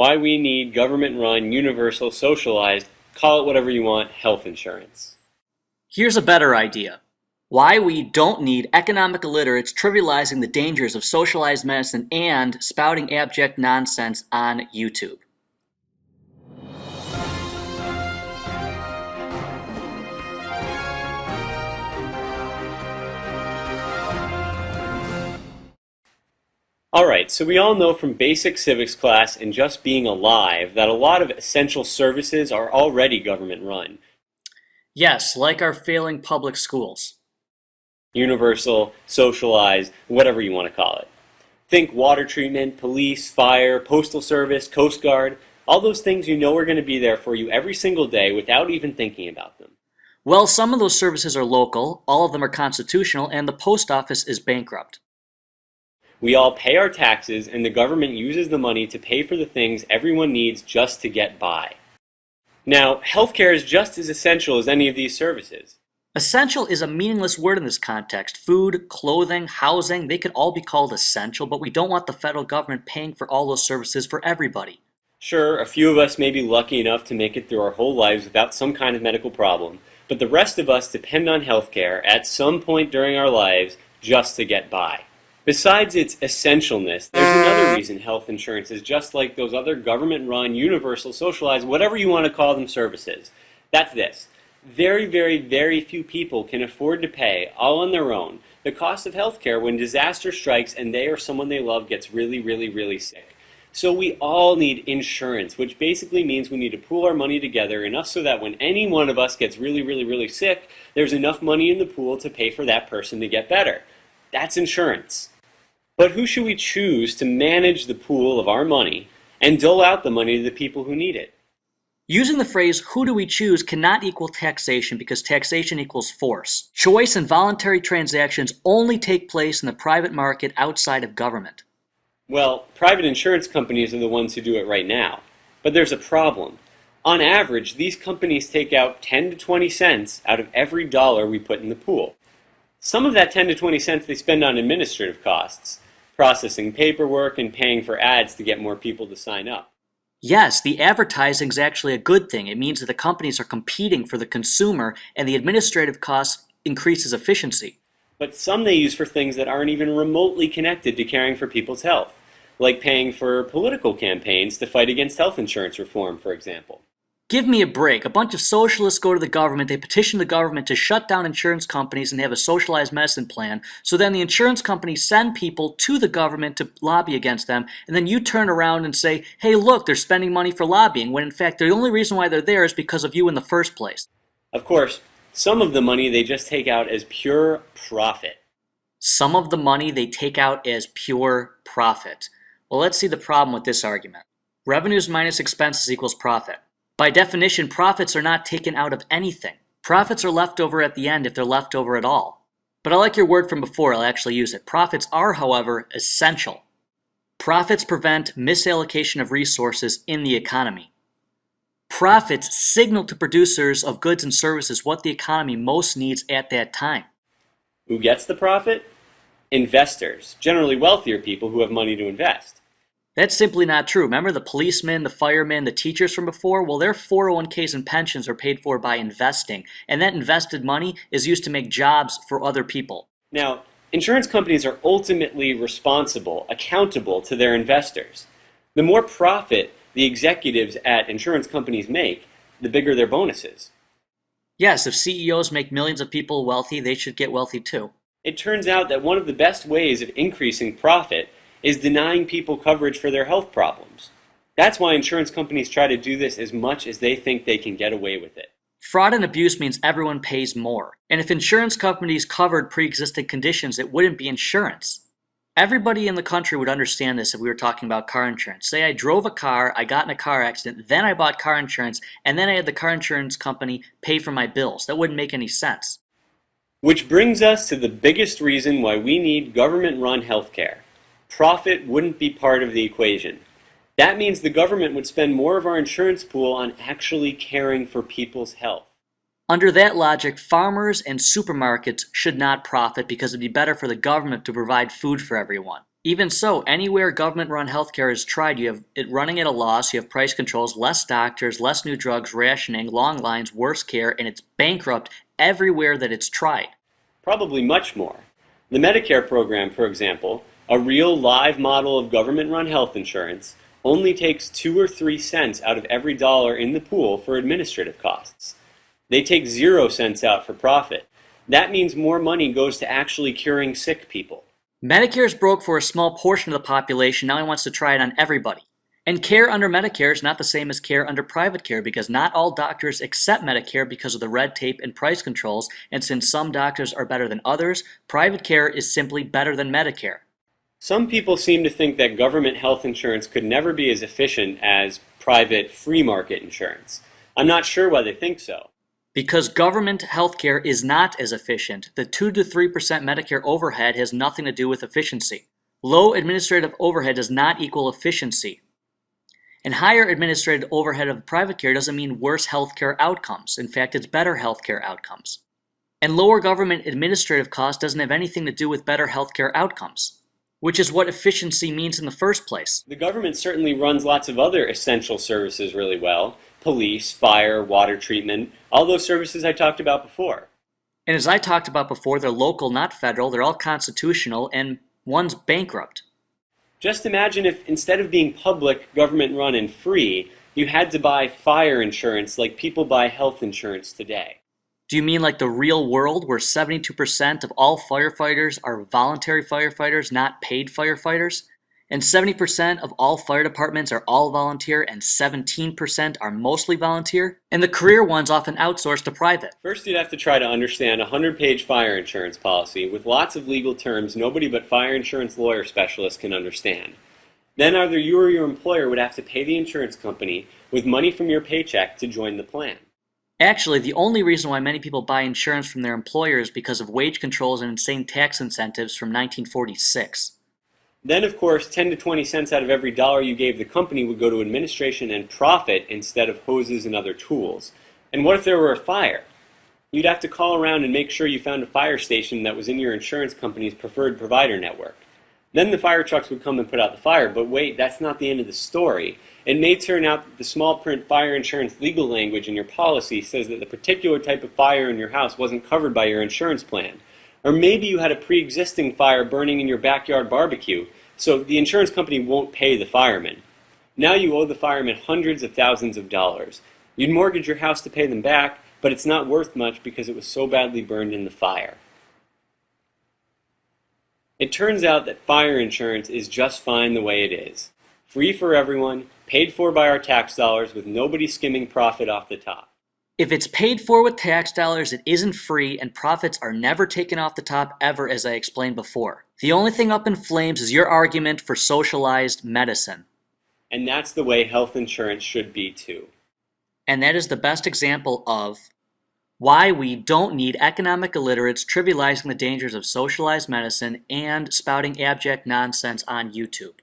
Why we need government-run, universal, socialized, call it whatever you want, health insurance. Here's a better idea. Why we don't need economic illiterates trivializing the dangers of socialized medicine and spouting abject nonsense on YouTube. Alright, so we all know from basic civics class and just being alive that a lot of essential services are already government-run. Yes, like our failing public schools. Universal, socialized, whatever you want to call it. Think water treatment, police, fire, postal service, Coast Guard, all those things you know are going to be there for you every single day without even thinking about them. Well, some of those services are local, all of them are constitutional, and the post office is bankrupt. We all pay our taxes, and the government uses the money to pay for the things everyone needs just to get by. Now, healthcare is just as essential as any of these services. Essential is a meaningless word in this context. Food, clothing, housing, they could all be called essential, but we don't want the federal government paying for all those services for everybody. Sure, a few of us may be lucky enough to make it through our whole lives without some kind of medical problem, but the rest of us depend on healthcare at some point during our lives just to get by. Besides its essentialness, there's another reason health insurance is just like those other government-run, universal, socialized, whatever you want to call them services. That's this. Very, very, very few people can afford to pay, all on their own, the cost of healthcare when disaster strikes and they or someone they love gets really, really, really sick. So we all need insurance, which basically means we need to pool our money together enough so that when any one of us gets really, really, really sick, there's enough money in the pool to pay for that person to get better. That's insurance. But who should we choose to manage the pool of our money and dole out the money to the people who need it? Using the phrase, who do we choose, cannot equal taxation because taxation equals force. Choice and voluntary transactions only take place in the private market outside of government. Well, private insurance companies are the ones who do it right now. But there's a problem. On average, these companies take out 10 to 20 cents out of every dollar we put in the pool. Some of that 10 to 20 cents they spend on administrative costs, processing paperwork and paying for ads to get more people to sign up. Yes, the advertising is actually a good thing. It means that the companies are competing for the consumer and the administrative cost increases efficiency. But some they use for things that aren't even remotely connected to caring for people's health, like paying for political campaigns to fight against health insurance reform, for example. Give me a break. A bunch of socialists go to the government, they petition the government to shut down insurance companies and have a socialized medicine plan, so then the insurance companies send people to the government to lobby against them, and then you turn around and say, hey look, they're spending money for lobbying, when in fact the only reason why they're there is because of you in the first place. Of course, some of the money they just take out as pure profit. Some of the money they take out as pure profit. Well, let's see the problem with this argument. Revenues minus expenses equals profit. By definition, profits are not taken out of anything. Profits are left over at the end if they're left over at all. But I like your word from before, I'll actually use it. Profits are, however, essential. Profits prevent misallocation of resources in the economy. Profits signal to producers of goods and services what the economy most needs at that time. Who gets the profit? Investors, generally wealthier people who have money to invest. That's simply not true. Remember the policemen, the firemen, the teachers from before? Well, their 401ks and pensions are paid for by investing, and that invested money is used to make jobs for other people. Now, insurance companies are ultimately responsible, accountable to their investors. The more profit the executives at insurance companies make, the bigger their bonuses. Yes, if CEOs make millions of people wealthy, they should get wealthy too. It turns out that one of the best ways of increasing profit is denying people coverage for their health problems. That's why insurance companies try to do this as much as they think they can get away with it. Fraud and abuse means everyone pays more. And if insurance companies covered pre-existing conditions, it wouldn't be insurance. Everybody in the country would understand this if we were talking about car insurance. Say I drove a car, I got in a car accident, then I bought car insurance, and then I had the car insurance company pay for my bills. That wouldn't make any sense. Which brings us to the biggest reason why we need government-run healthcare. Profit wouldn't be part of the equation. That means the government would spend more of our insurance pool on actually caring for people's health. Under that logic, farmers and supermarkets should not profit because it'd be better for the government to provide food for everyone. Even so, anywhere government-run healthcare is tried, you have it running at a loss, you have price controls, less doctors, less new drugs, rationing, long lines, worse care, and it's bankrupt everywhere that it's tried. Probably much more. The Medicare program, for example, a real live model of government-run health insurance, only takes 2 or 3 cents out of every dollar in the pool for administrative costs. They take 0 cents out for profit. That means more money goes to actually curing sick people. Medicare's broke for a small portion of the population, now he wants to try it on everybody. And care under Medicare is not the same as care under private care because not all doctors accept Medicare because of the red tape and price controls, and since some doctors are better than others, private care is simply better than Medicare. Some people seem to think that government health insurance could never be as efficient as private free market insurance. I'm not sure why they think so. Because government healthcare is not as efficient, the 2 to 3% Medicare overhead has nothing to do with efficiency. Low administrative overhead does not equal efficiency. And higher administrative overhead of private care doesn't mean worse healthcare outcomes. In fact, it's better healthcare outcomes. And lower government administrative costs doesn't have anything to do with better healthcare outcomes, which is what efficiency means in the first place. The government certainly runs lots of other essential services really well. Police, fire, water treatment, all those services I talked about before. And as I talked about before, they're local, not federal, they're all constitutional, and one's bankrupt. Just imagine if instead of being public, government-run, and free, you had to buy fire insurance like people buy health insurance today. Do you mean like the real world where 72% of all firefighters are voluntary firefighters, not paid firefighters? And 70% of all fire departments are all volunteer and 17% are mostly volunteer? And the career ones often outsource to private. First, you'd have to try to understand a 100-page fire insurance policy with lots of legal terms nobody but fire insurance lawyer specialists can understand. Then either you or your employer would have to pay the insurance company with money from your paycheck to join the plan. Actually, the only reason why many people buy insurance from their employer is because of wage controls and insane tax incentives from 1946. Then, of course, 10 to 20 cents out of every dollar you gave the company would go to administration and profit instead of hoses and other tools. And what if there were a fire? You'd have to call around and make sure you found a fire station that was in your insurance company's preferred provider network. Then the fire trucks would come and put out the fire, but wait, that's not the end of the story. It may turn out that the small print fire insurance legal language in your policy says that the particular type of fire in your house wasn't covered by your insurance plan. Or maybe you had a pre-existing fire burning in your backyard barbecue, so the insurance company won't pay the fireman. Now you owe the firemen hundreds of thousands of dollars. You'd mortgage your house to pay them back, but it's not worth much because it was so badly burned in the fire. It turns out that fire insurance is just fine the way it is. Free for everyone, paid for by our tax dollars with nobody skimming profit off the top. If it's paid for with tax dollars, it isn't free, and profits are never taken off the top ever, as I explained before. The only thing up in flames is your argument for socialized medicine. And that's the way health insurance should be too. And that is the best example of why we don't need economic illiterates trivializing the dangers of socialized medicine and spouting abject nonsense on YouTube.